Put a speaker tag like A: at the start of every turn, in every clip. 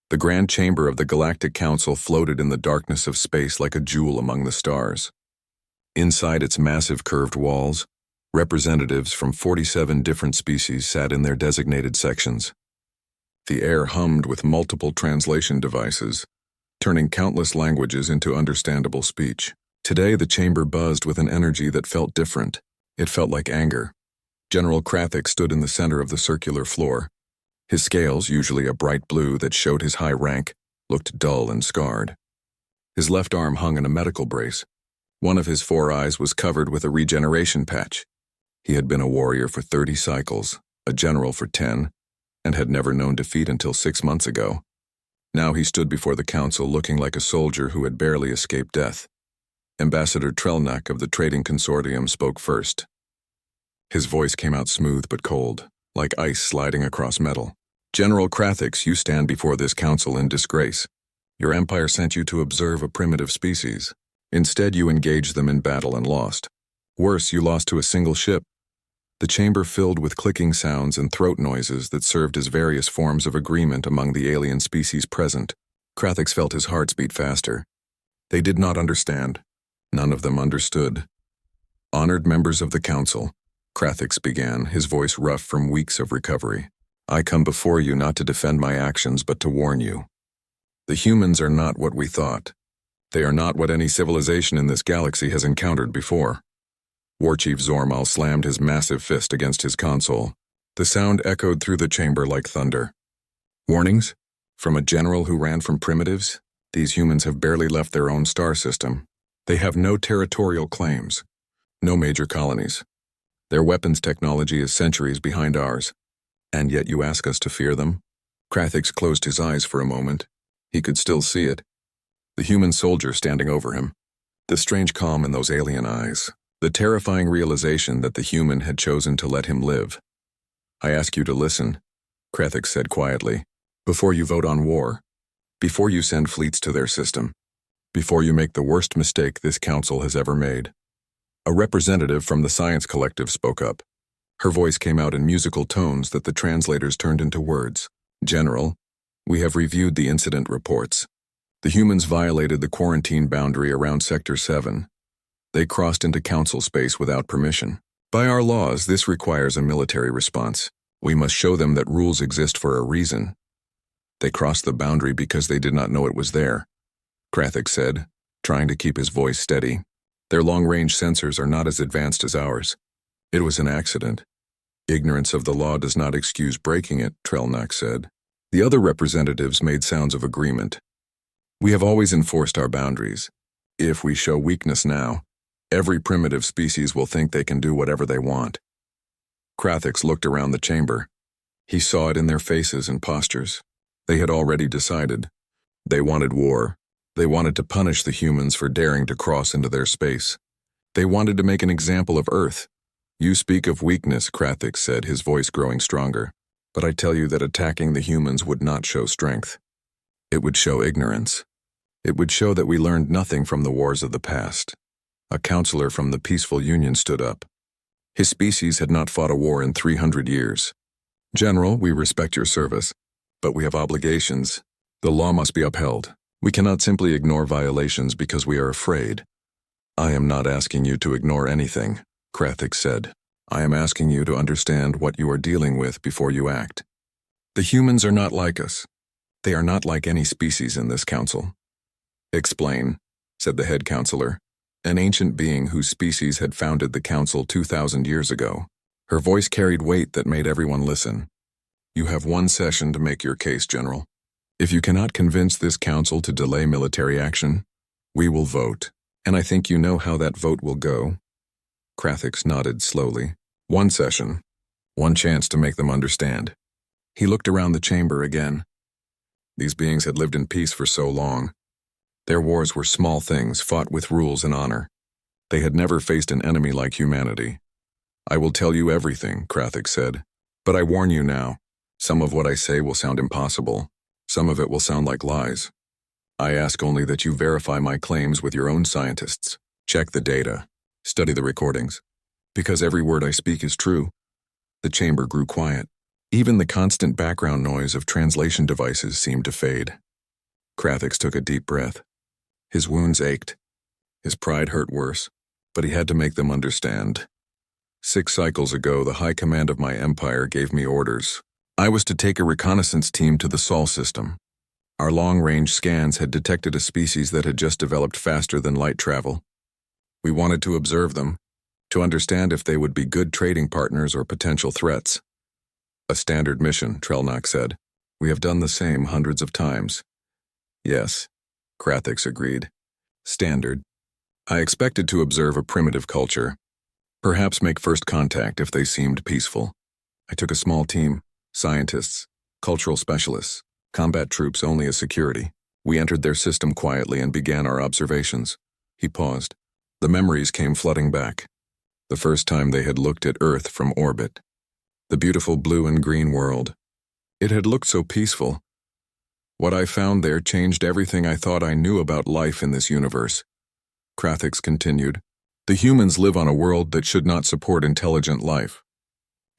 A: The grand chamber of the Galactic Council floated in the darkness of space like a jewel among the stars. Inside its massive curved walls, representatives from 47 different species sat in their designated sections. The air hummed with multiple translation devices, turning countless languages into understandable speech. Today the chamber buzzed with an energy that felt different. It felt like anger. General Krathik stood in the center of the circular floor. His scales, usually a bright blue that showed his high rank, looked dull and scarred. His left arm hung in a medical brace. One of his 4 eyes was covered with a regeneration patch. He had been a warrior for 30 cycles, a general for 10, and had never known defeat until 6 months ago. Now he stood before the council looking like a soldier who had barely escaped death. Ambassador Trelnak of the Trading Consortium spoke first. His voice came out smooth but cold, like ice sliding across metal. General Krathik, you stand before this council in disgrace. Your empire sent you to observe a primitive species. Instead, you engaged them in battle and lost. Worse, you lost to a single ship. The chamber filled with clicking sounds and throat noises that served as various forms of agreement among the alien species present. Krathik felt his heart beat faster. They did not understand. None of them understood. Honored members of the council, Krathik began, his voice rough from weeks of recovery. I come before you not to defend my actions but to warn you. The humans are not what we thought. They are not what any civilization in this galaxy has encountered before. War Chief Zormal slammed his massive fist against his console. The sound echoed through the chamber like thunder. Warnings? From a general who ran from primitives? These humans have barely left their own star system. They have no territorial claims, no major colonies. Their weapons technology is centuries behind ours. And yet you ask us to fear them? Krathik closed his eyes for a moment. He could still see it. The human soldier standing over him. The strange calm in those alien eyes. The terrifying realization that the human had chosen to let him live. I ask you to listen, Krathik said quietly, before you vote on war, before you send fleets to their system, before you make the worst mistake this council has ever made. A representative from the Science Collective spoke up. Her voice came out in musical tones that the translators turned into words. General, we have reviewed the incident reports. The humans violated the quarantine boundary around Sector 7. They crossed into council space without permission. By our laws, this requires a military response. We must show them that rules exist for a reason. They crossed the boundary because they did not know it was there, Krathik said, trying to keep his voice steady. Their long-range sensors are not as advanced as ours. It was an accident. Ignorance of the law does not excuse breaking it, Trelnak said. The other representatives made sounds of agreement. We have always enforced our boundaries. If we show weakness now, every primitive species will think they can do whatever they want. Krathik looked around the chamber. He saw it in their faces and postures. They had already decided. They wanted war. They wanted to punish the humans for daring to cross into their space. They wanted to make an example of Earth. You speak of weakness, Krathik said, his voice growing stronger. But I tell you that attacking the humans would not show strength. It would show ignorance. It would show that we learned nothing from the wars of the past. A counselor from the Peaceful Union stood up. His species had not fought a war in 300 years. General, we respect your service, but we have obligations. The law must be upheld. We cannot simply ignore violations because we are afraid. I am not asking you to ignore anything, Krathik said. I am asking you to understand what you are dealing with before you act. The humans are not like us. They are not like any species in this council. Explain, said the head counselor, an ancient being whose species had founded the council 2,000 years ago. Her voice carried weight that made everyone listen. You have 1 session to make your case, General. If you cannot convince this council to delay military action, we will vote. And I think you know how that vote will go. Krathik nodded slowly. 1 session. 1 chance to make them understand. He looked around the chamber again. These beings had lived in peace for so long. Their wars were small things fought with rules and honor. They had never faced an enemy like humanity. I will tell you everything, Krathik said. But I warn you now, some of what I say will sound impossible. Some of it will sound like lies. I ask only that you verify my claims with your own scientists. Check the data. Study the recordings. Because every word I speak is true. The chamber grew quiet. Even the constant background noise of translation devices seemed to fade. Krathix took a deep breath. His wounds ached. His pride hurt worse, but he had to make them understand. 6 cycles ago, the high command of my empire gave me orders. I was to take a reconnaissance team to the Sol system. Our long-range scans had detected a species that had just developed faster than light travel. We wanted to observe them, to understand if they would be good trading partners or potential threats. A standard mission, Trelnok said. We have done the same hundreds of times. Yes, Krathix agreed. Standard. I expected to observe a primitive culture. Perhaps make first contact if they seemed peaceful. I took a small team, scientists, cultural specialists, combat troops only as security. We entered their system quietly and began our observations. He paused. The memories came flooding back. The first time they had looked at Earth from orbit. The beautiful blue and green world. It had looked so peaceful. What I found there changed everything I thought I knew about life in this universe. Krathix continued. The humans live on a world that should not support intelligent life.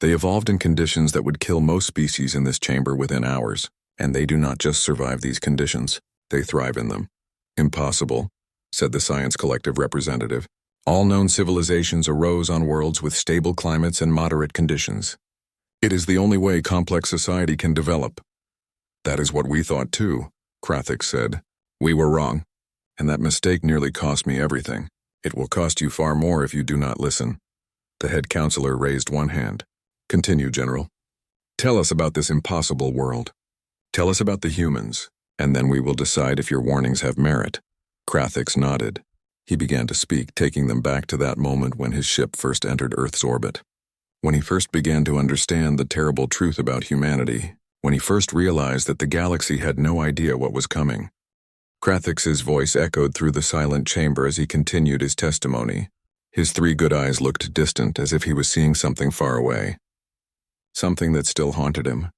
A: They evolved in conditions that would kill most species in this chamber within hours. And they do not just survive these conditions, they thrive in them. Impossible, said the Science Collective representative. All known civilizations arose on worlds with stable climates and moderate conditions. It is the only way complex society can develop. That is what we thought too, Krathix said. We were wrong, and that mistake nearly cost me everything. It will cost you far more if you do not listen. The head counselor raised one hand. Continue, General. Tell us about this impossible world. Tell us about the humans, and then we will decide if your warnings have merit. Krathix nodded. He began to speak, taking them back to that moment when his ship first entered Earth's orbit. When he first began to understand the terrible truth about humanity, when he first realized that the galaxy had no idea what was coming. Krathix's voice echoed through the silent chamber as he continued his testimony. His 3 good eyes looked distant, as if he was seeing something far away. Something that still haunted him.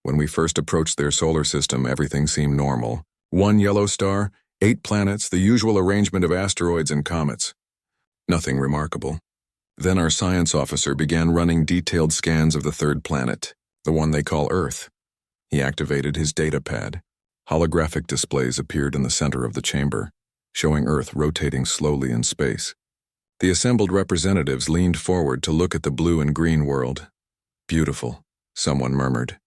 A: When we first approached their solar system, everything seemed normal. 1 yellow star, 8 planets, the usual arrangement of asteroids and comets. Nothing remarkable. Then our science officer began running detailed scans of the 3rd planet, the one they call Earth. He activated his data pad. Holographic displays appeared in the center of the chamber, showing Earth rotating slowly in space. The assembled representatives leaned forward to look at the blue and green world. Beautiful, someone murmured.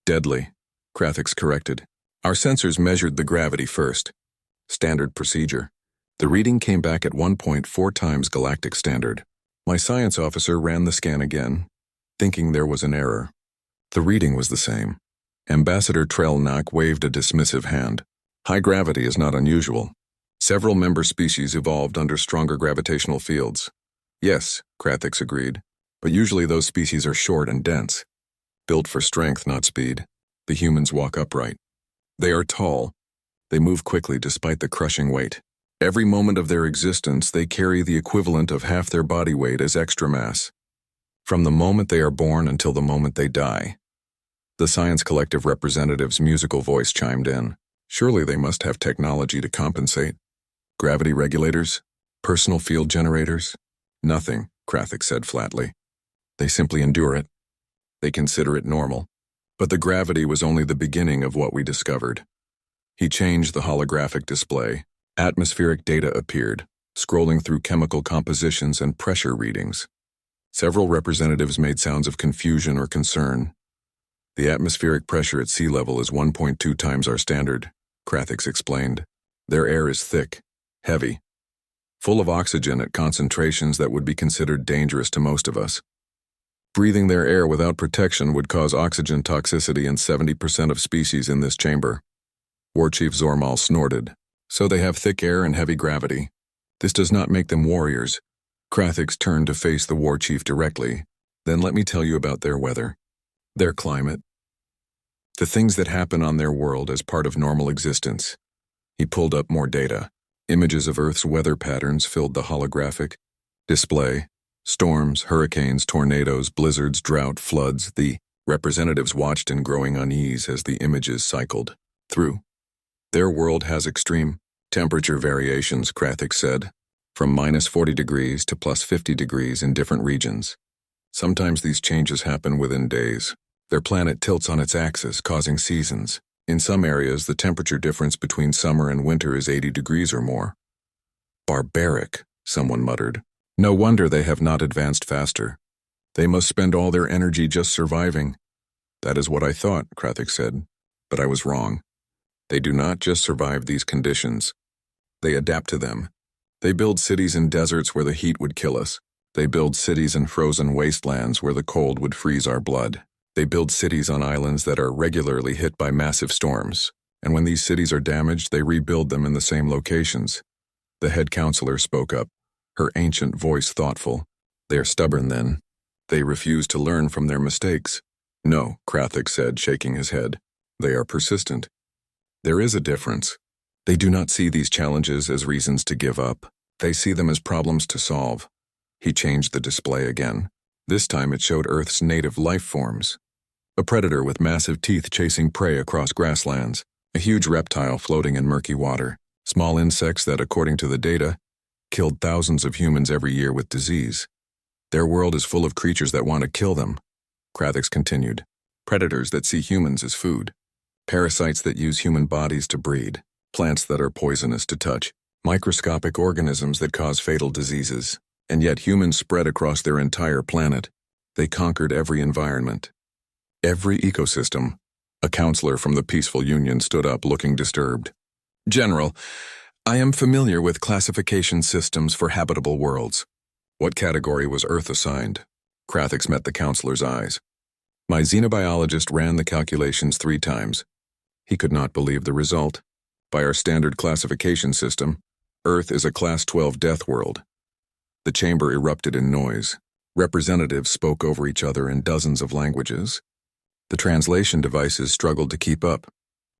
A: Deadly, Krathix corrected. Our sensors measured the gravity first. Standard procedure. The reading came back at 1.4 times galactic standard. My science officer ran the scan again, thinking there was an error. The reading was the same. Ambassador Trelnok waved a dismissive hand. High gravity is not unusual. Several member species evolved under stronger gravitational fields. Yes, Krathix agreed, but usually those species are short and dense. Built for strength, not speed. The humans walk upright. They are tall. They move quickly despite the crushing weight. Every moment of their existence, they carry the equivalent of half their body weight as extra mass. From the moment they are born until the moment they die. The Science Collective representative's musical voice chimed in. Surely they must have technology to compensate. Gravity regulators? Personal field generators? Nothing, Krathix said flatly. They simply endure it. They consider it normal. But the gravity was only the beginning of what we discovered. He changed the holographic display. Atmospheric data appeared, scrolling through chemical compositions and pressure readings. Several representatives made sounds of confusion or concern. The atmospheric pressure at sea level is 1.2 times our standard, Krathix explained. Their air is thick, heavy, full of oxygen at concentrations that would be considered dangerous to most of us. Breathing their air without protection would cause oxygen toxicity in 70% of species in this chamber. War Chief Zormal snorted. So they have thick air and heavy gravity. This does not make them warriors. Krathix turned to face the War Chief directly. Then let me tell you about their weather. Their climate. The things that happen on their world as part of normal existence. He pulled up more data. Images of Earth's weather patterns filled the holographic display. Storms, hurricanes, tornadoes, blizzards, drought, floods. The representatives watched in growing unease as the images cycled through. Their world has extreme temperature variations, Krathix said, from -40 degrees to +50 degrees in different regions. Sometimes these changes happen within days. Their planet tilts on its axis, causing seasons. In some areas, the temperature difference between summer and winter is 80 degrees or more. Barbaric, someone muttered. No wonder they have not advanced faster. They must spend all their energy just surviving. That is what I thought, Krathik said. But I was wrong. They do not just survive these conditions. They adapt to them. They build cities in deserts where the heat would kill us. They build cities in frozen wastelands where the cold would freeze our blood. They build cities on islands that are regularly hit by massive storms. And when these cities are damaged, they rebuild them in the same locations. The head counselor spoke up, her ancient voice thoughtful. They are stubborn then. They refuse to learn from their mistakes. No, Krathik said, shaking his head. They are persistent. There is a difference. They do not see these challenges as reasons to give up. They see them as problems to solve. He changed the display again. This time it showed Earth's native life forms. A predator with massive teeth chasing prey across grasslands. A huge reptile floating in murky water. Small insects that, according to the data, killed thousands of humans every year with disease. Their world is full of creatures that want to kill them. Krathik continued. Predators that see humans as food. Parasites that use human bodies to breed. Plants that are poisonous to touch. Microscopic organisms that cause fatal diseases. And yet humans spread across their entire planet. They conquered every environment. Every ecosystem. A counselor from the Peaceful Union stood up, looking disturbed. General, I am familiar with classification systems for habitable worlds. What category was Earth assigned? Krathik met the counselor's eyes. My xenobiologist ran the calculations 3 times. He could not believe the result. By our standard classification system, Earth is a Class 12 death world. The chamber erupted in noise. Representatives spoke over each other in dozens of languages. The translation devices struggled to keep up.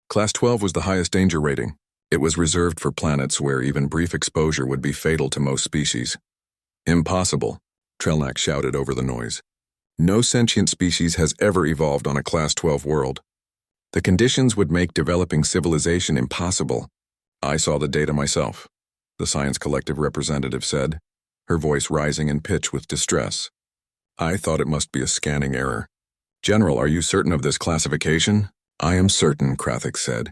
A: Class 12 was the highest danger rating. It was reserved for planets where even brief exposure would be fatal to most species. Impossible, Trelnak shouted over the noise. No sentient species has ever evolved on a Class 12 world. The conditions would make developing civilization impossible. I saw the data myself, the Science Collective representative said, her voice rising in pitch with distress. I thought it must be a scanning error. General, are you certain of this classification? I am certain, Krathik said.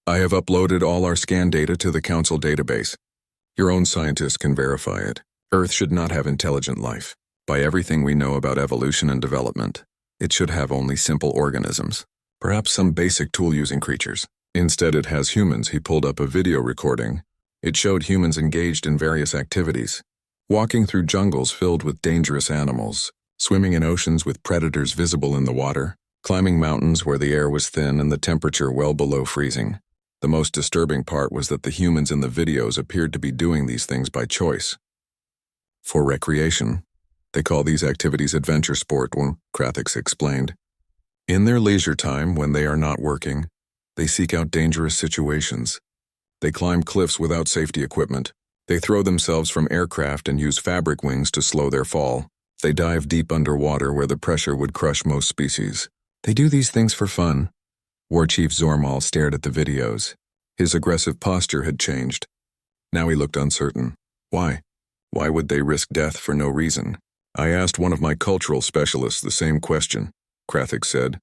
A: I have uploaded all our scan data to the Council database. Your own scientists can verify it. Earth should not have intelligent life. By everything we know about evolution and development, it should have only simple organisms. Perhaps some basic tool-using creatures. Instead, it has humans. He pulled up a video recording. It showed humans engaged in various activities. Walking through jungles filled with dangerous animals. Swimming in oceans with predators visible in the water. Climbing mountains where the air was thin and the temperature well below freezing. The most disturbing part was that the humans in the videos appeared to be doing these things by choice. For recreation. They call these activities adventure sport, Krathik explained. In their leisure time, when they are not working, they seek out dangerous situations. They climb cliffs without safety equipment. They throw themselves from aircraft and use fabric wings to slow their fall. They dive deep underwater where the pressure would crush most species. They do these things for fun. War Chief Zormal stared at the videos. His aggressive posture had changed. Now he looked uncertain. Why? Why would they risk death for no reason? I asked one of my cultural specialists the same question, Krathik said.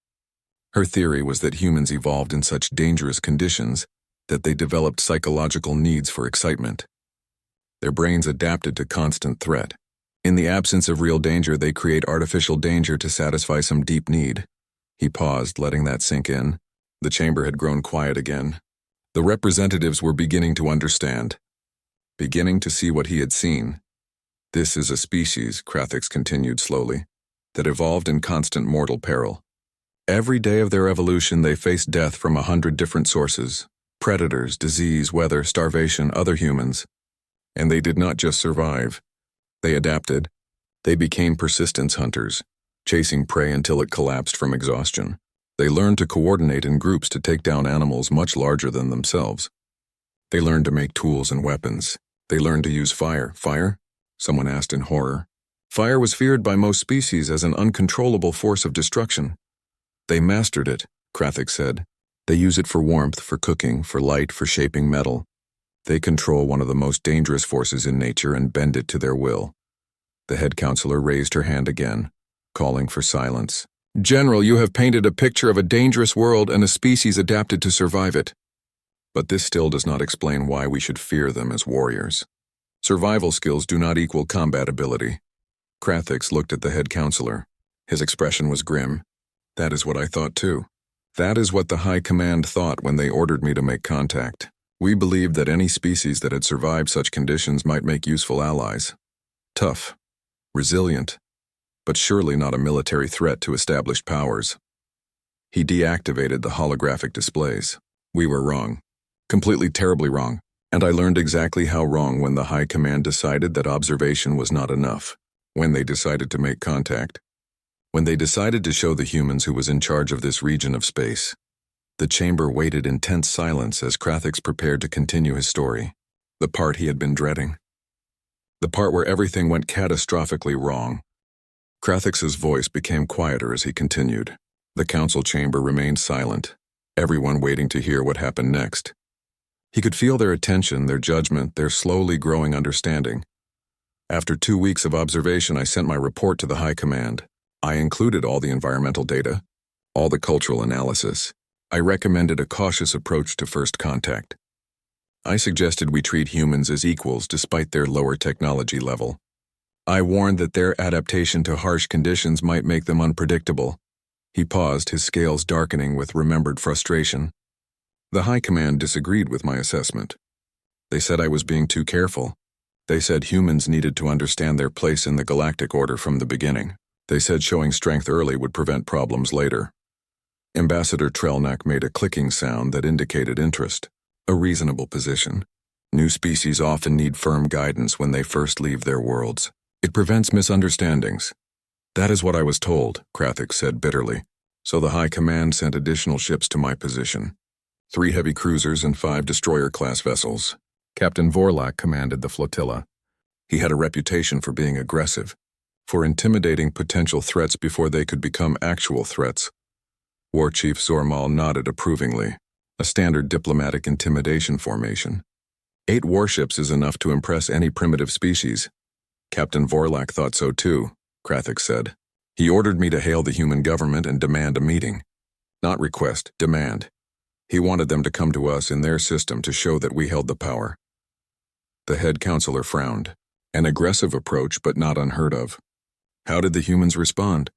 A: Her theory was that humans evolved in such dangerous conditions that they developed psychological needs for excitement. Their brains adapted to constant threat. In the absence of real danger, they create artificial danger to satisfy some deep need. He paused, letting that sink in. The chamber had grown quiet again. The representatives were beginning to understand. Beginning to see what he had seen. This is a species, Krathik continued slowly, that evolved in constant mortal peril. Every day of their evolution they faced death from 100 different sources. Predators, disease, weather, starvation, other humans. And they did not just survive. They adapted. They became persistence hunters, chasing prey until it collapsed from exhaustion. They learned to coordinate in groups to take down animals much larger than themselves. They learned to make tools and weapons. They learned to use fire. Fire? Someone asked in horror. Fire was feared by most species as an uncontrollable force of destruction. They mastered it, Krathik said. They use it for warmth, for cooking, for light, for shaping metal. They control one of the most dangerous forces in nature and bend it to their will. The head counselor raised her hand again, calling for silence. General, you have painted a picture of a dangerous world and a species adapted to survive it. But this still does not explain why we should fear them as warriors. Survival skills do not equal combat ability. Krathix looked at the head counselor. His expression was grim. That is what I thought too. That is what the High Command thought when they ordered me to make contact. We believed that any species that had survived such conditions might make useful allies. Tough, resilient, but surely not a military threat to established powers. He deactivated the holographic displays. We were wrong. Completely terribly wrong. And I learned exactly how wrong when the High Command decided that observation was not enough. When they decided to make contact. When they decided to show the humans who was in charge of this region of space. The chamber waited in tense silence as Krathix prepared to continue his story. The part he had been dreading. The part where everything went catastrophically wrong. Krathix's voice became quieter as he continued. The council chamber remained silent, everyone waiting to hear what happened next. He could feel their attention, their judgment, their slowly growing understanding. After 2 weeks of observation, I sent my report to the High Command. I included all the environmental data, all the cultural analysis. I recommended a cautious approach to first contact. I suggested we treat humans as equals despite their lower technology level. I warned that their adaptation to harsh conditions might make them unpredictable. He paused, his scales darkening with remembered frustration. The High Command disagreed with my assessment. They said I was being too careful. They said humans needed to understand their place in the galactic order from the beginning. They said showing strength early would prevent problems later. Ambassador Trelnak made a clicking sound that indicated interest. A reasonable position. New species often need firm guidance when they first leave their worlds. It prevents misunderstandings. That is what I was told, Krathix said bitterly. So the High Command sent additional ships to my position. 3 heavy cruisers and 5 destroyer-class vessels. Captain Vorlak commanded the flotilla. He had a reputation for being aggressive, for intimidating potential threats before they could become actual threats. War Chief Zormal nodded approvingly. A standard diplomatic intimidation formation. 8 warships is enough to impress any primitive species. Captain Vorlak thought so too, Krathix said. He ordered me to hail the human government and demand a meeting. Not request, demand. He wanted them to come to us in their system to show that we held the power. The head counselor frowned. An aggressive approach, but not unheard of. How did the humans respond?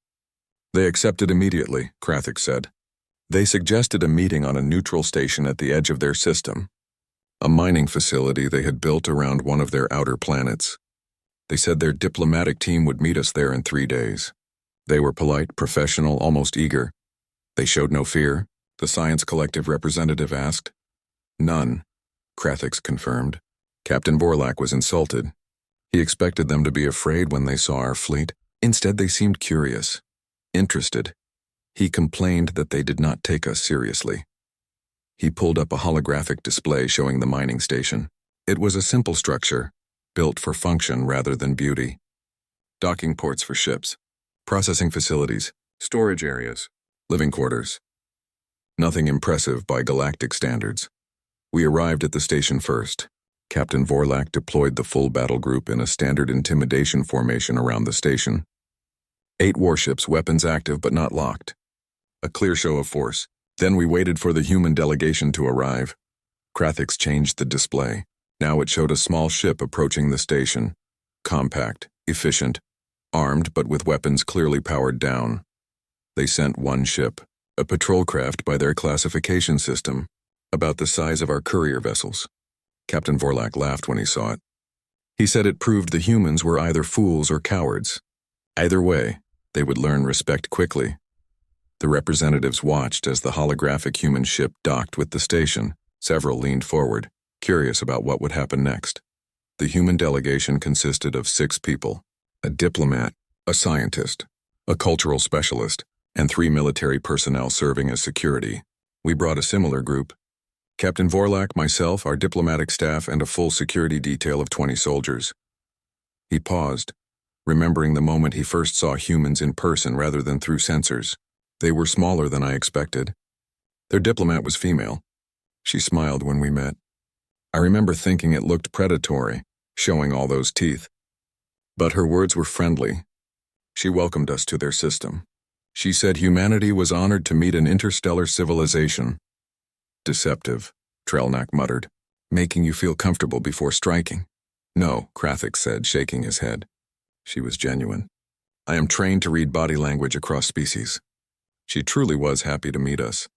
A: They accepted immediately, Krathix said. They suggested a meeting on a neutral station at the edge of their system. A mining facility they had built around one of their outer planets. They said their diplomatic team would meet us there in 3 days. They were polite, professional, almost eager. They showed no fear, the Science Collective representative asked. None, Krathix confirmed. Captain Vorlak was insulted. He expected them to be afraid when they saw our fleet. Instead, they seemed curious, interested. He complained that they did not take us seriously. He pulled up a holographic display showing the mining station. It was a simple structure, built for function rather than beauty. Docking ports for ships, processing facilities, storage areas, living quarters. Nothing impressive by galactic standards. We arrived at the station first. Captain Vorlak deployed the full battle group in a standard intimidation formation around the station. 8 warships, weapons active but not locked. A clear show of force. Then we waited for the human delegation to arrive. Krathix changed the display. Now it showed a small ship approaching the station. Compact, efficient, armed but with weapons clearly powered down. They sent 1 ship, a patrol craft by their classification system, about the size of our courier vessels. Captain Vorlak laughed when he saw it. He said it proved the humans were either fools or cowards. Either way, they would learn respect quickly. The representatives watched as the holographic human ship docked with the station. Several leaned forward, curious about what would happen next. The human delegation consisted of 6 people, a diplomat, a scientist, a cultural specialist, and 3 military personnel serving as security. We brought a similar group. Captain Vorlak, myself, our diplomatic staff, and a full security detail of 20 soldiers. He paused, remembering the moment he first saw humans in person rather than through sensors. They were smaller than I expected. Their diplomat was female. She smiled when we met. I remember thinking it looked predatory, showing all those teeth. But her words were friendly. She welcomed us to their system. She said humanity was honored to meet an interstellar civilization. Deceptive, Trelnak muttered. Making you feel comfortable before striking. No, Krathik said, shaking his head. She was genuine. I am trained to read body language across species. She truly was happy to meet us.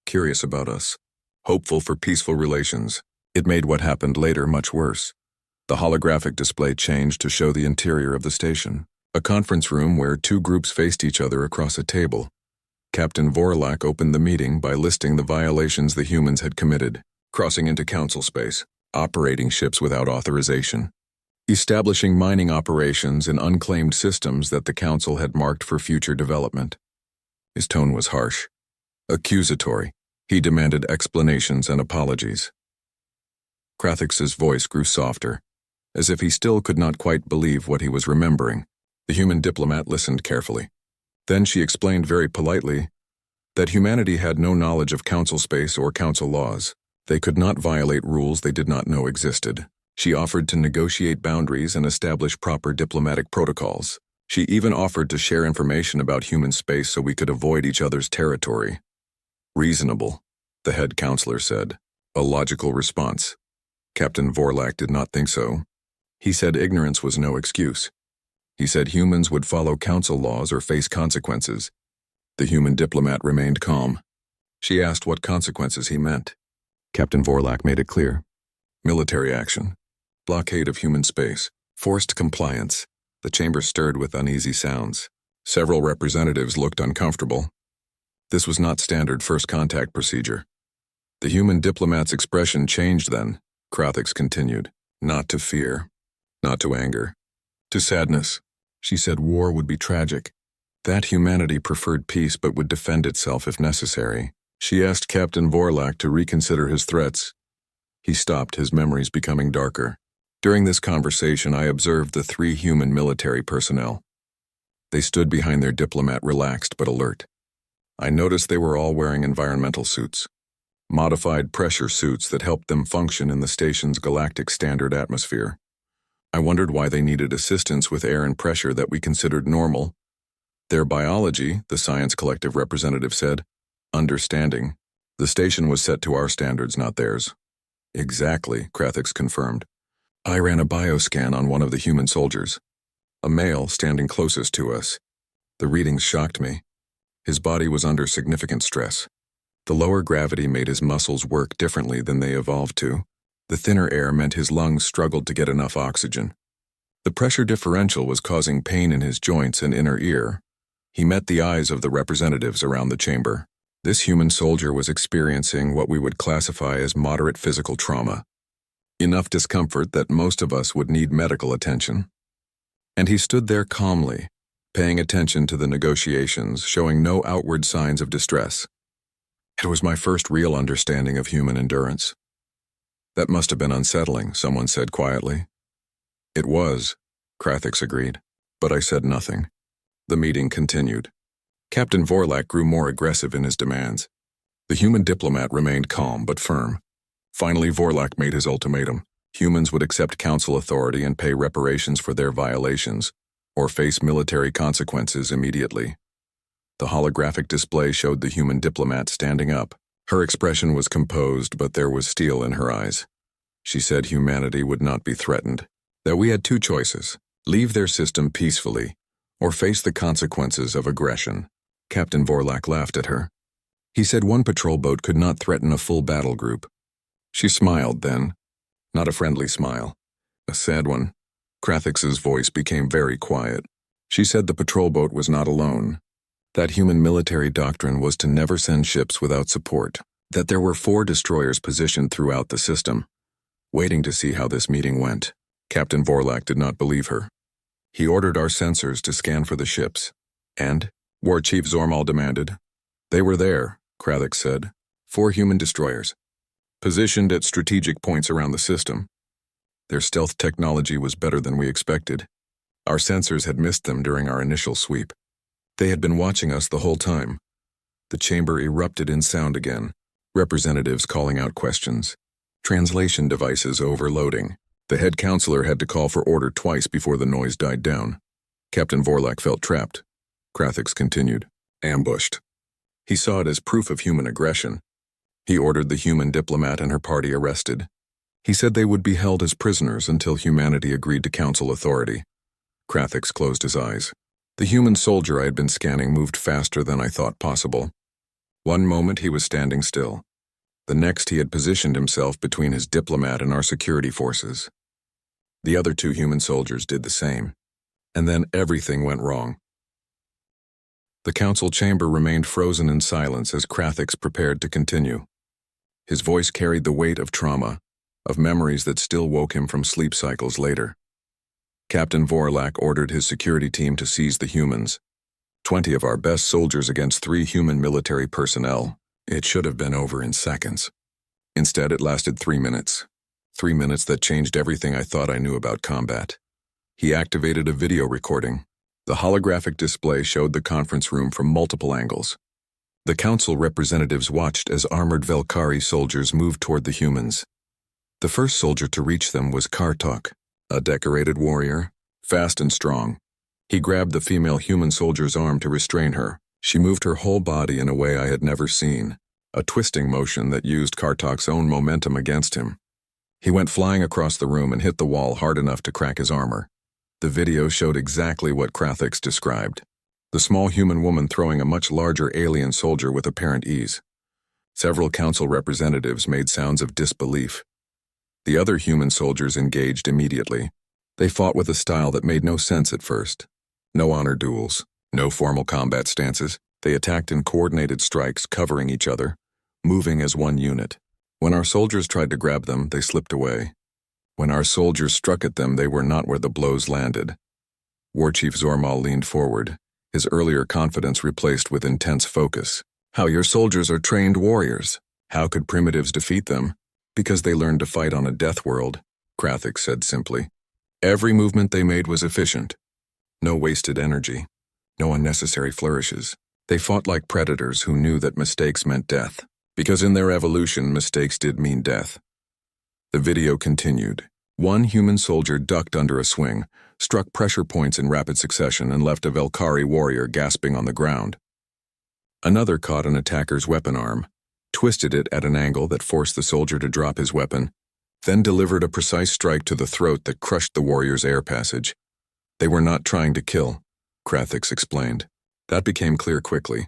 A: Curious about us. Hopeful for peaceful relations. It made what happened later much worse. The holographic display changed to show the interior of the station, a conference room where two groups faced each other across a table. Captain Vorlak opened the meeting by listing the violations the humans had committed, crossing into council space, operating ships without authorization, establishing mining operations in unclaimed systems that the council had marked for future development. His tone was harsh, accusatory. He demanded explanations and apologies. Krathix's voice grew softer, as if he still could not quite believe what he was remembering. The human diplomat listened carefully. Then she explained very politely that humanity had no knowledge of council space or council laws. They could not violate rules they did not know existed. She offered to negotiate boundaries and establish proper diplomatic protocols. She even offered to share information about human space so we could avoid each other's territory. Reasonable, the head counselor said. A logical response. Captain Vorlak did not think so. He said ignorance was no excuse. He said humans would follow council laws or face consequences. The human diplomat remained calm. She asked what consequences he meant. Captain Vorlak made it clear. Military action. Blockade of human space. Forced compliance. The chamber stirred with uneasy sounds. Several representatives looked uncomfortable. This was not standard first contact procedure. The human diplomat's expression changed then, Krathix continued. Not to fear. Not to anger. To sadness. She said war would be tragic. That humanity preferred peace but would defend itself if necessary. She asked Captain Vorlak to reconsider his threats. He stopped, his memories becoming darker. During this conversation, I observed the three human military personnel. They stood behind their diplomat, relaxed but alert. I noticed they were all wearing environmental suits. Modified pressure suits that helped them function in the station's galactic standard atmosphere. I wondered why they needed assistance with air and pressure that we considered normal. Their biology, the science collective representative said, understanding. The station was set to our standards, not theirs. Exactly, Krathix confirmed. I ran a bioscan on one of the human soldiers. A male standing closest to us. The readings shocked me. His body was under significant stress. The lower gravity made his muscles work differently than they evolved to. The thinner air meant his lungs struggled to get enough oxygen. The pressure differential was causing pain in his joints and inner ear. He met the eyes of the representatives around the chamber. This human soldier was experiencing what we would classify as moderate physical trauma. Enough discomfort that most of us would need medical attention. And he stood there calmly, paying attention to the negotiations, showing no outward signs of distress. It was my first real understanding of human endurance. That must have been unsettling, someone said quietly. It was, Krathix agreed, but I said nothing. The meeting continued. Captain Vorlak grew more aggressive in his demands. The human diplomat remained calm but firm. Finally, Vorlak made his ultimatum. Humans would accept council authority and pay reparations for their violations, or face military consequences immediately. The holographic display showed the human diplomat standing up. Her expression was composed, but there was steel in her eyes. She said humanity would not be threatened, that we had two choices: leave their system peacefully, or face the consequences of aggression. Captain Vorlak laughed at her. He said one patrol boat could not threaten a full battle group. She smiled then, not a friendly smile, a sad one. Krathix's voice became very quiet. She said the patrol boat was not alone. That human military doctrine was to never send ships without support, that there were 4 destroyers positioned throughout the system, waiting to see how this meeting went. Captain Vorlak did not believe her. He ordered our sensors to scan for the ships. And, War Chief Zormal demanded. They were there, Krathix said. 4 human destroyers, positioned at strategic points around the system. Their stealth technology was better than we expected. Our sensors had missed them during our initial sweep. They had been watching us the whole time. The chamber erupted in sound again, representatives calling out questions. Translation devices overloading. The head counselor had to call for order twice before the noise died down. Captain Vorlak felt trapped. Krathix continued. ambushed. He saw it as proof of human aggression. He ordered the human diplomat and her party arrested. He said they would be held as prisoners until humanity agreed to council authority. Krathix closed his eyes. The human soldier I had been scanning moved faster than I thought possible. One moment he was standing still. The next he had positioned himself between his diplomat and our security forces. The other two human soldiers did the same. And then everything went wrong. The council chamber remained frozen in silence as Krathix prepared to continue. His voice carried the weight of trauma, of memories that still woke him from sleep cycles later. Captain Vorlak ordered his security team to seize the humans. 20 of our best soldiers against 3 human military personnel. It should have been over in seconds. Instead, it lasted 3 minutes. 3 minutes that changed everything I thought I knew about combat. He activated a video recording. The holographic display showed the conference room from multiple angles. The council representatives watched as armored Velkari soldiers moved toward the humans. The first soldier to reach them was Kartok, a decorated warrior, fast and strong. He grabbed the female human soldier's arm to restrain her. She moved her whole body in a way I had never seen, a twisting motion that used Kartok's own momentum against him. He went flying across the room and hit the wall hard enough to crack his armor. The video showed exactly what Krathix described. The small human woman throwing a much larger alien soldier with apparent ease. Several council representatives made sounds of disbelief. The other human soldiers engaged immediately. They fought with a style that made no sense at first. No honor duels, no formal combat stances. They attacked in coordinated strikes, covering each other, moving as one unit. When our soldiers tried to grab them, they slipped away. When our soldiers struck at them, they were not where the blows landed. War Chief Zormal leaned forward, his earlier confidence replaced with intense focus. How your soldiers are trained warriors. How could primitives defeat them? Because they learned to fight on a Deathworld, Krathix said simply. Every movement they made was efficient. No wasted energy. No unnecessary flourishes. They fought like predators who knew that mistakes meant death. Because in their evolution, mistakes did mean death. The video continued. One human soldier ducked under a swing, struck pressure points in rapid succession, and left a Velkari warrior gasping on the ground. Another caught an attacker's weapon arm, twisted it at an angle that forced the soldier to drop his weapon, then delivered a precise strike to the throat that crushed the warrior's air passage. They were not trying to kill, Krathix explained. That became clear quickly.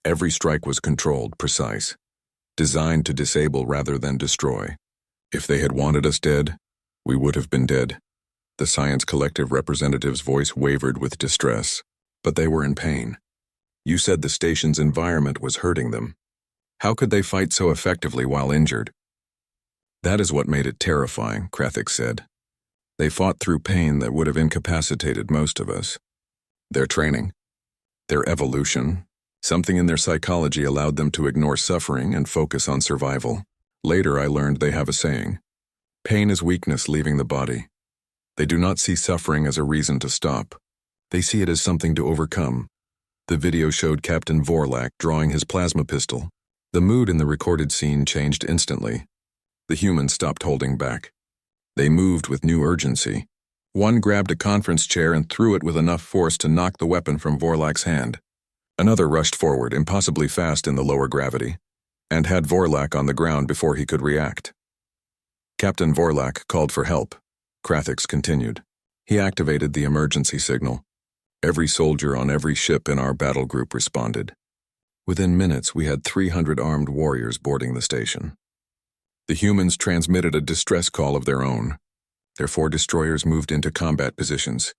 A: Every strike was controlled, precise, designed to disable rather than destroy. If they had wanted us dead, we would have been dead. The Science Collective representative's voice wavered with distress, but they were in pain. You said the station's environment was hurting them. How could they fight so effectively while injured? That is what made it terrifying, Krathix said. They fought through pain that would have incapacitated most of us. Their training, their evolution, something in their psychology allowed them to ignore suffering and focus on survival. Later I learned they have a saying. Pain is weakness leaving the body. They do not see suffering as a reason to stop. They see it as something to overcome. The video showed Captain Vorlak drawing his plasma pistol. The mood in the recorded scene changed instantly. The humans stopped holding back. They moved with new urgency. One grabbed a conference chair and threw it with enough force to knock the weapon from Vorlak's hand. Another rushed forward, impossibly fast in the lower gravity, and had Vorlak on the ground before he could react. Captain Vorlak called for help. Krathix continued. He activated the emergency signal. Every soldier on every ship in our battle group responded. Within minutes, we had 300 armed warriors boarding the station. The humans transmitted a distress call of their own. Their 4 destroyers moved into combat positions.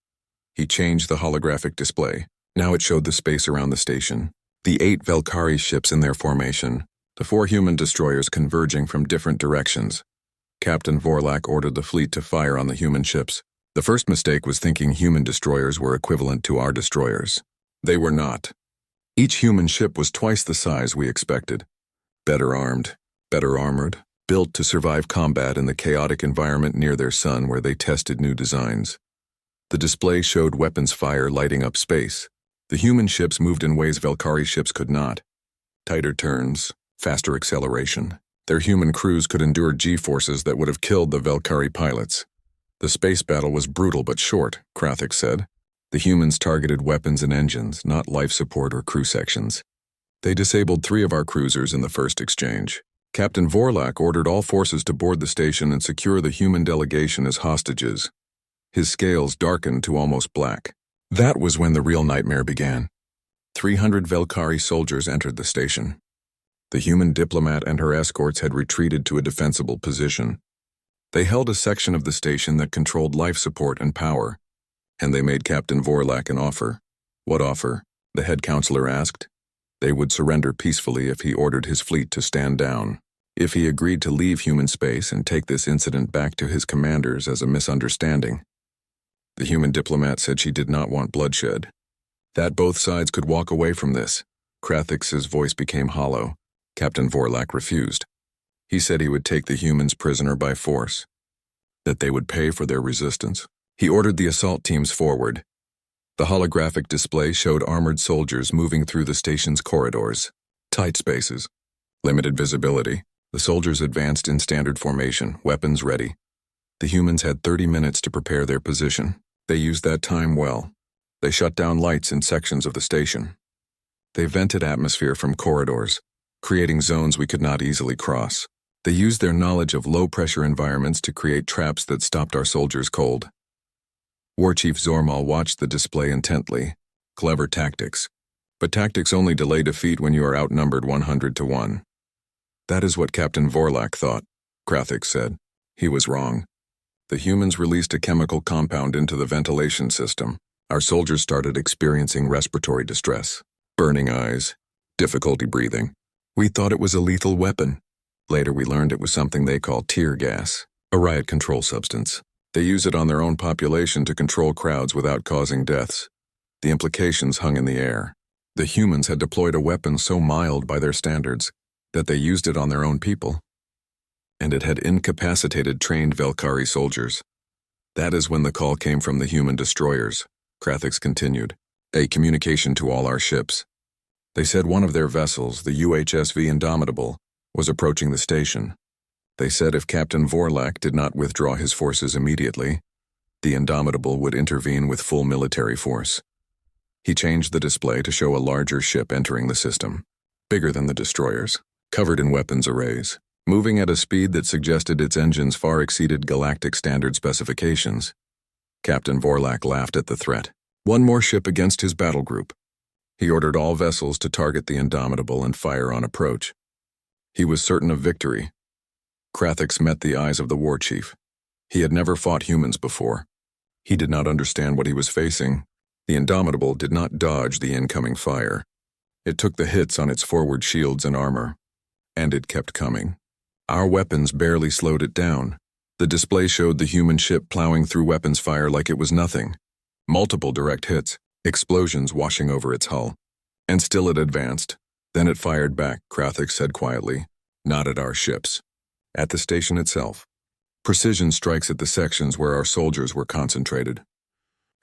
A: He changed the holographic display. Now it showed the space around the station, the 8 Velkari ships in their formation, the 4 human destroyers converging from different directions. Captain Vorlak ordered the fleet to fire on the human ships. The first mistake was thinking human destroyers were equivalent to our destroyers. They were not. Each human ship was twice the size we expected. Better armed, better armored, built to survive combat in the chaotic environment near their sun where they tested new designs. The display showed weapons fire lighting up space. The human ships moved in ways Velkari ships could not. Tighter turns, faster acceleration. Their human crews could endure G-forces that would have killed the Velkari pilots. The space battle was brutal but short, Krathix said. The humans targeted weapons and engines, not life support or crew sections. They disabled 3 of our cruisers in the first exchange. Captain Vorlak ordered all forces to board the station and secure the human delegation as hostages. His scales darkened to almost black. That was when the real nightmare began. 300 Velkari soldiers entered the station. The human diplomat and her escorts had retreated to a defensible position. They held a section of the station that controlled life support and power, and they made Captain Vorlak an offer. What offer? The head counselor asked. They would surrender peacefully if he ordered his fleet to stand down. If he agreed to leave human space and take this incident back to his commanders as a misunderstanding. The human diplomat said she did not want bloodshed. That both sides could walk away from this. Krathix's voice became hollow. Captain Vorlak refused. He said he would take the humans prisoner by force. That they would pay for their resistance. He ordered the assault teams forward. The holographic display showed armored soldiers moving through the station's corridors. Tight spaces. Limited visibility. The soldiers advanced in standard formation, weapons ready. The humans had 30 minutes to prepare their position. They used that time well. They shut down lights in sections of the station. They vented atmosphere from corridors, creating zones we could not easily cross. They used their knowledge of low-pressure environments to create traps that stopped our soldiers cold. War Chief Zormal watched the display intently. Clever tactics. But tactics only delay defeat when you are outnumbered 100 to 1. That is what Captain Vorlak thought, Krathix said. He was wrong. The humans released a chemical compound into the ventilation system. Our soldiers started experiencing respiratory distress, burning eyes, difficulty breathing. We thought it was a lethal weapon. Later we learned it was something they call tear gas, a riot control substance. They use it on their own population to control crowds without causing deaths. The implications hung in the air. The humans had deployed a weapon so mild by their standards that they used it on their own people. And it had incapacitated trained Velkari soldiers. That is when the call came from the human destroyers, Krathix continued. A communication to all our ships. They said one of their vessels, the UHSV Indomitable, was approaching the station. They said if Captain Vorlak did not withdraw his forces immediately, the Indomitable would intervene with full military force. He changed the display to show a larger ship entering the system, bigger than the destroyers, covered in weapons arrays, moving at a speed that suggested its engines far exceeded galactic standard specifications. Captain Vorlak laughed at the threat. One more ship against his battle group. He ordered all vessels to target the Indomitable and fire on approach. He was certain of victory. Krathix met the eyes of the war chief. He had never fought humans before. He did not understand what he was facing. The Indomitable did not dodge the incoming fire. It took the hits on its forward shields and armor. And it kept coming. Our weapons barely slowed it down. The display showed the human ship plowing through weapons fire like it was nothing. Multiple direct hits, explosions washing over its hull. And still it advanced. Then it fired back, Krathix said quietly. Not at our ships. At the station itself. Precision strikes at the sections where our soldiers were concentrated.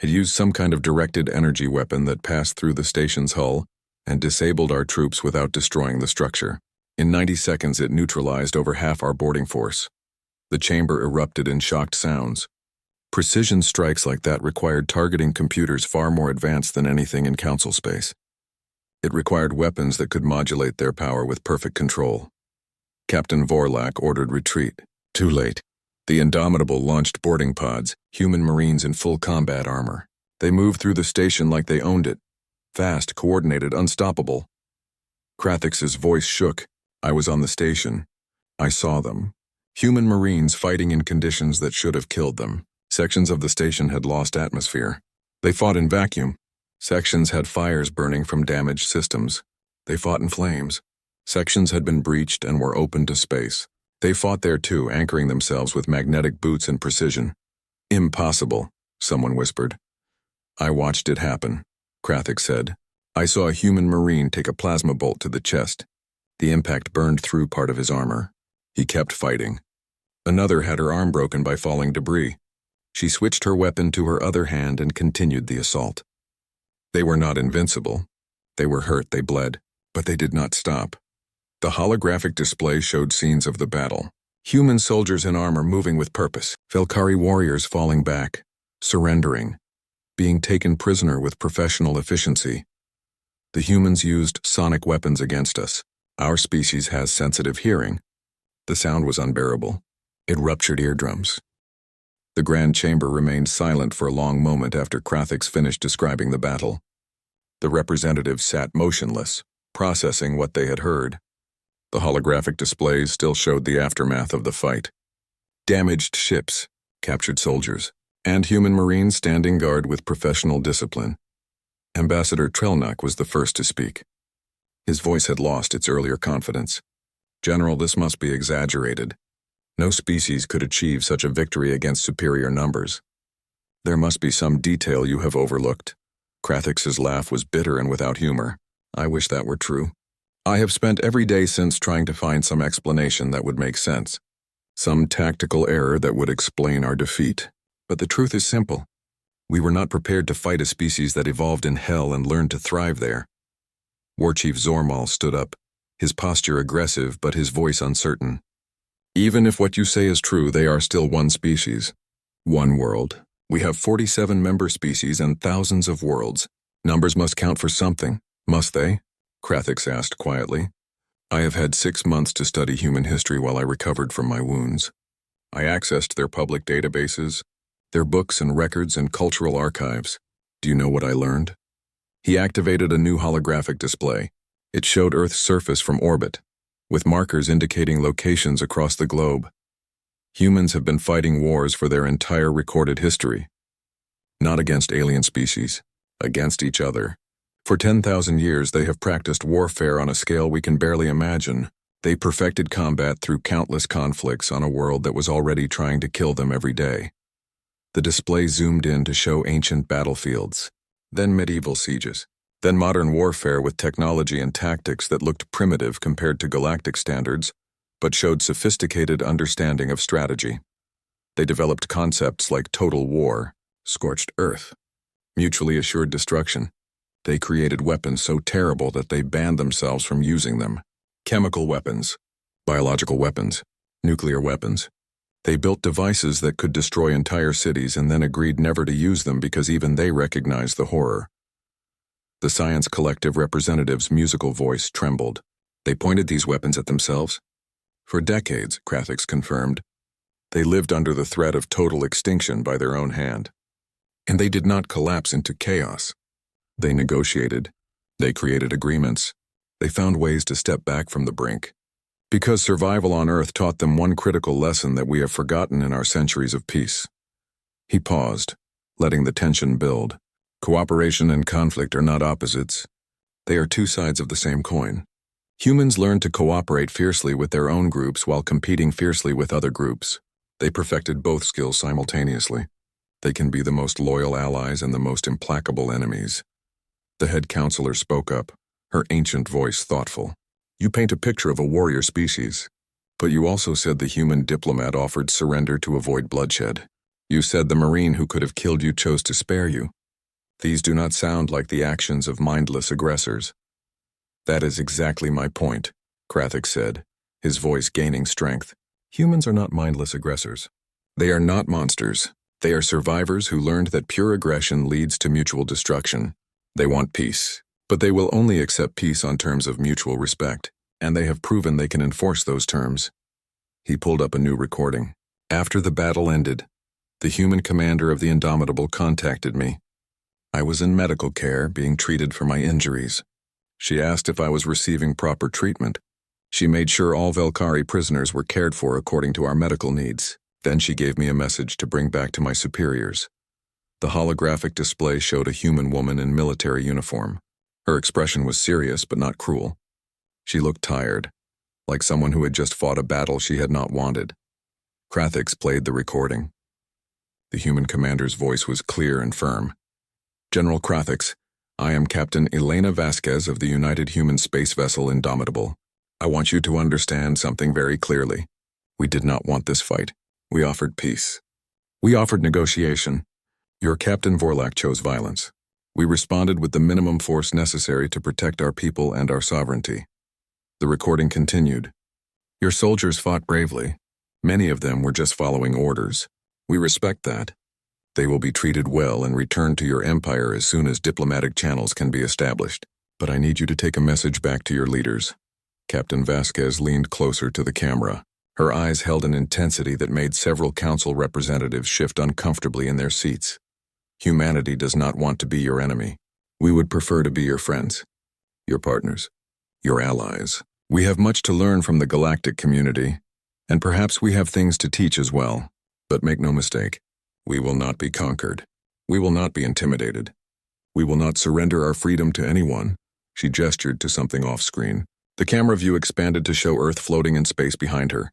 A: It used some kind of directed energy weapon that passed through the station's hull and disabled our troops without destroying the structure. In 90 seconds it neutralized over half our boarding force. The chamber erupted in shocked sounds. Precision strikes like that required targeting computers far more advanced than anything in Council space. It required weapons that could modulate their power with perfect control. Captain Vorlak ordered retreat. Too late. The Indomitable launched boarding pods, human marines in full combat armor. They moved through the station like they owned it. Fast, coordinated, unstoppable. Krathix's voice shook. I was on the station. I saw them. Human marines fighting in conditions that should have killed them. Sections of the station had lost atmosphere. They fought in vacuum. Sections had fires burning from damaged systems. They fought in flames. Sections had been breached and were open to space. They fought there too, anchoring themselves with magnetic boots and precision. Impossible, someone whispered. I watched it happen, Krathix said. I saw a human marine take a plasma bolt to the chest. The impact burned through part of his armor. He kept fighting. Another had her arm broken by falling debris. She switched her weapon to her other hand and continued the assault. They were not invincible. They were hurt, they bled, but they did not stop. The holographic display showed scenes of the battle. Human soldiers in armor moving with purpose. Velkari warriors falling back, surrendering. being taken prisoner with professional efficiency. The humans used sonic weapons against us. Our species has sensitive hearing. The sound was unbearable. It ruptured eardrums. The Grand Chamber remained silent for a long moment after Krathix finished describing the battle. The representatives sat motionless, processing what they had heard. The holographic displays still showed the aftermath of the fight. Damaged ships, captured soldiers, and human marines standing guard with professional discipline. Ambassador Trelnok was the first to speak. His voice had lost its earlier confidence. "General, this must be exaggerated. No species could achieve such a victory against superior numbers. There must be some detail you have overlooked." Krathix's laugh was bitter and without humor. "I wish that were true. I have spent every day since trying to find some explanation that would make sense. Some tactical error that would explain our defeat. But the truth is simple. We were not prepared to fight a species that evolved in hell and learned to thrive there." War Chief Zormal stood up, his posture aggressive but his voice uncertain. "Even if what you say is true, they are still one species. One world. We have 47 member species and thousands of worlds. Numbers must count for something, must they?" Krathix asked quietly. "I have had 6 months to study human history while I recovered from my wounds. I accessed their public databases, their books and records and cultural archives. Do you know what I learned?" He activated a new holographic display. It showed Earth's surface from orbit, with markers indicating locations across the globe. Humans have been fighting wars for their entire recorded history. Not against alien species, against each other. For 10,000 years they have practiced warfare on a scale we can barely imagine. They perfected combat through countless conflicts on a world that was already trying to kill them every day. The display zoomed in to show ancient battlefields, then medieval sieges, then modern warfare with technology and tactics that looked primitive compared to galactic standards, but showed sophisticated understanding of strategy. They developed concepts like total war, scorched earth, mutually assured destruction. They created weapons so terrible that they banned themselves from using them. Chemical weapons, biological weapons, nuclear weapons. They built devices that could destroy entire cities and then agreed never to use them because even they recognized the horror. The Science Collective representative's musical voice trembled. "They pointed these weapons at themselves?" "For decades," Krathix confirmed. "They lived under the threat of total extinction by their own hand. And they did not collapse into chaos. They negotiated. They created agreements. They found ways to step back from the brink. Because survival on Earth taught them one critical lesson that we have forgotten in our centuries of peace." He paused, letting the tension build. "Cooperation and conflict are not opposites. They are two sides of the same coin. Humans learned to cooperate fiercely with their own groups while competing fiercely with other groups. They perfected both skills simultaneously. They can be the most loyal allies and the most implacable enemies." The head counselor spoke up, her ancient voice thoughtful. "You paint a picture of a warrior species, but you also said the human diplomat offered surrender to avoid bloodshed. You said the Marine who could have killed you chose to spare you. These do not sound like the actions of mindless aggressors." "That is exactly my point," Krathix said, his voice gaining strength. "Humans are not mindless aggressors. They are not monsters. They are survivors who learned that pure aggression leads to mutual destruction. They want peace, but they will only accept peace on terms of mutual respect, and they have proven they can enforce those terms." He pulled up a new recording. "After the battle ended, the human commander of the Indomitable contacted me. I was in medical care, being treated for my injuries. She asked if I was receiving proper treatment. She made sure all Velkari prisoners were cared for according to our medical needs. Then she gave me a message to bring back to my superiors." The holographic display showed a human woman in military uniform. Her expression was serious but not cruel. She looked tired, like someone who had just fought a battle she had not wanted. Krathix played the recording. The human commander's voice was clear and firm. "General Krathix, I am Captain Elena Vasquez of the United Human Space Vessel Indomitable. I want you to understand something very clearly. We did not want this fight. We offered peace. We offered negotiation. Your Captain Vorlak chose violence. We responded with the minimum force necessary to protect our people and our sovereignty." The recording continued. "Your soldiers fought bravely. Many of them were just following orders. We respect that. They will be treated well and returned to your empire as soon as diplomatic channels can be established. But I need you to take a message back to your leaders." Captain Vasquez leaned closer to the camera. Her eyes held an intensity that made several council representatives shift uncomfortably in their seats. "Humanity does not want to be your enemy. We would prefer to be your friends, your partners, your allies. We have much to learn from the galactic community, and perhaps we have things to teach as well. But make no mistake, we will not be conquered. We will not be intimidated. We will not surrender our freedom to anyone." She gestured to something off-screen. The camera view expanded to show Earth floating in space behind her.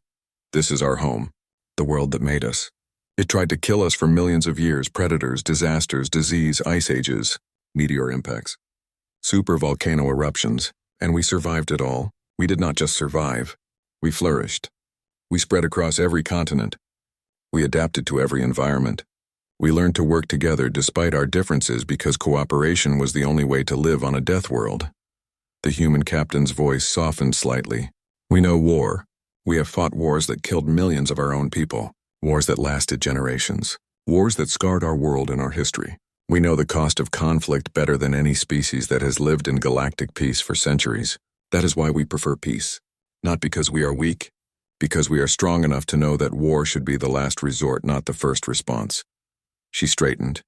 A: "This is our home, the world that made us. It tried to kill us for millions of years: predators, disasters, disease, ice ages, meteor impacts, supervolcano eruptions, and we survived it all. We did not just survive, we flourished. We spread across every continent. We adapted to every environment. We learned to work together despite our differences because cooperation was the only way to live on a Deathworld." The human captain's voice softened slightly. "We know war. We have fought wars that killed millions of our own people, wars that lasted generations, wars that scarred our world and our history. We know the cost of conflict better than any species that has lived in galactic peace for centuries. That is why we prefer peace. Not because we are weak, because we are strong enough to know that war should be the last resort, not the first response." She straightened,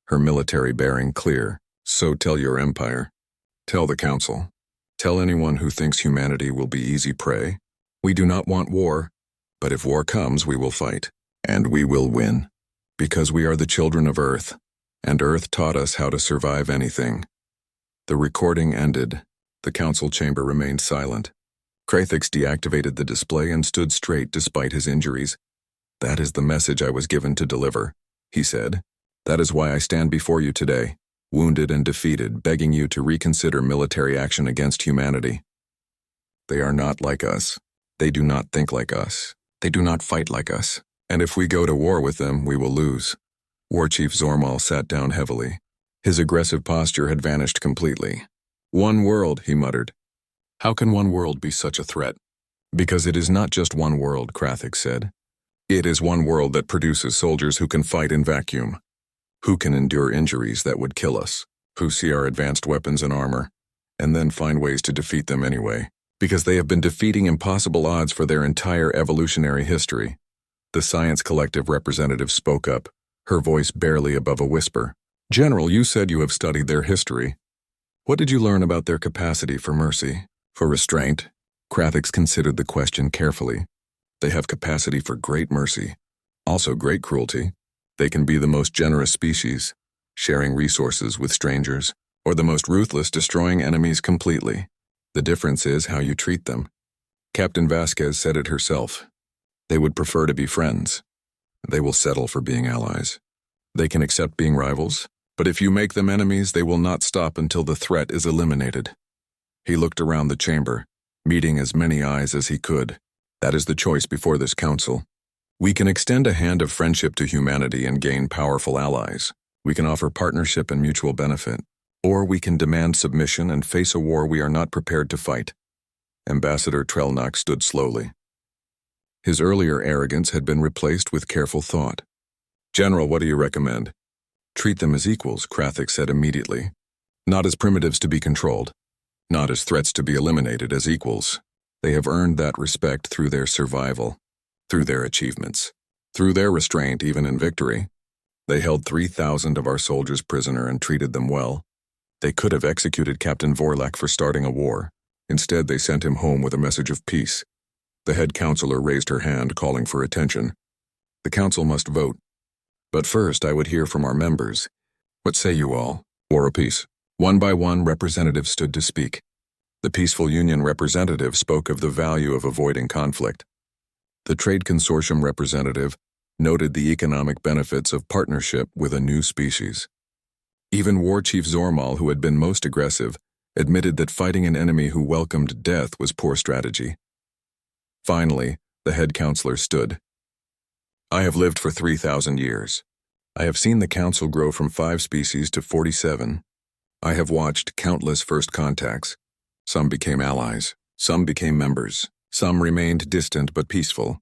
A: her military bearing clear. "So tell your empire. Tell the council. Tell anyone who thinks humanity will be easy prey. We do not want war, but if war comes, we will fight. And we will win. Because we are the children of Earth, and Earth taught us how to survive anything." The recording ended. The council chamber remained silent. Krathix deactivated the display and stood straight despite his injuries. "That is the message I was given to deliver," he said. "That is why I stand before you today, wounded and defeated, begging you to reconsider military action against humanity. They are not like us. They do not think like us. They do not fight like us. And if we go to war with them, we will lose." War Chief Zormal sat down heavily. His aggressive posture had vanished completely. "One world," he muttered. "How can one world be such a threat?" "Because it is not just one world," Krathix said. "It is one world that produces soldiers who can fight in vacuum, who can endure injuries that would kill us, who see our advanced weapons and armor, and then find ways to defeat them anyway, because they have been defeating impossible odds for their entire evolutionary history." The Science Collective representative spoke up, her voice barely above a whisper. "General, you said you have studied their history. What did you learn about their capacity for mercy, for restraint?" Krathix considered the question carefully. "They have capacity for great mercy, also great cruelty. They can be the most generous species, sharing resources with strangers, or the most ruthless, destroying enemies completely. The difference is how you treat them." Captain Vasquez said it herself. "They would prefer to be friends. They will settle for being allies. They can accept being rivals, but if you make them enemies, they will not stop until the threat is eliminated." He looked around the chamber, meeting as many eyes as he could. "That is the choice before this council. We can extend a hand of friendship to humanity and gain powerful allies. We can offer partnership and mutual benefit. Or we can demand submission and face a war we are not prepared to fight." Ambassador Trelnak stood slowly. His earlier arrogance had been replaced with careful thought. "General, what do you recommend?" "Treat them as equals," Krathix said immediately. "Not as primitives to be controlled. Not as threats to be eliminated, as equals. They have earned that respect through their survival, through their achievements, through their restraint even in victory. They held 3,000 of our soldiers prisoner and treated them well. They could have executed Captain Vorlak for starting a war. Instead, they sent him home with a message of peace." The head counselor raised her hand, calling for attention. "The council must vote. But first, I would hear from our members. What say you all? War or peace?" One by one, representatives stood to speak. The Peaceful Union representative spoke of the value of avoiding conflict. The Trade Consortium representative noted the economic benefits of partnership with a new species. Even War Chief Zormal, who had been most aggressive, admitted that fighting an enemy who welcomed death was poor strategy. Finally, the head counselor stood. "I have lived for 3,000 years. I have seen the council grow from 5 species to 47. I have watched countless first contacts. Some became allies, some became members, some remained distant but peaceful.